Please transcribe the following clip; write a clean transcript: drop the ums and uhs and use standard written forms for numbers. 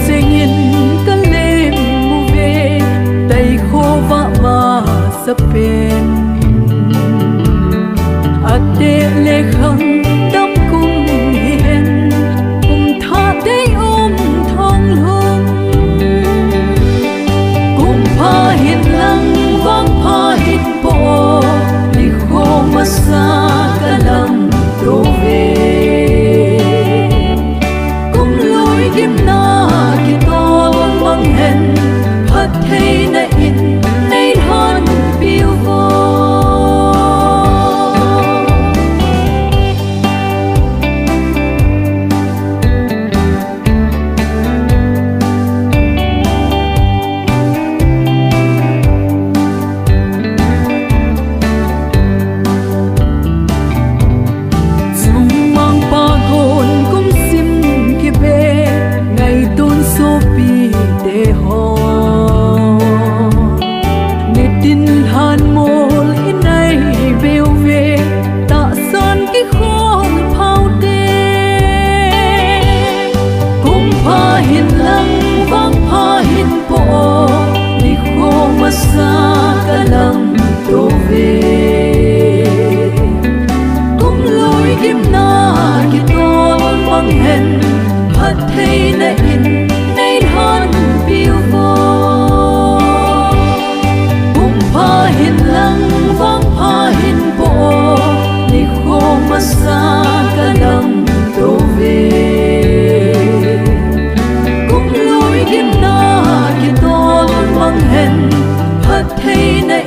sinh in cả lên mu về tay khô vã mà sắp bên ate lệ khăng đắm cùng hiền cùng tha để ôm thong lung cùng pha hiền lăng vang pha hiền bộ đi khô mà xa cả lăng đổ về cùng lối kiếm na khi to mong hẹn phát thấy na in nay hơn phiêu vô xa cả lăng đổ về cùng lối kiếm na khi to mong hẹn phát thấy na in nay hơn phiêu vô cùng pha hiền lăng vang pha hiền bộ đi khô mà xa cả lăng đổ về cùng lối kiếm na khi to mong hẹn phát thấy na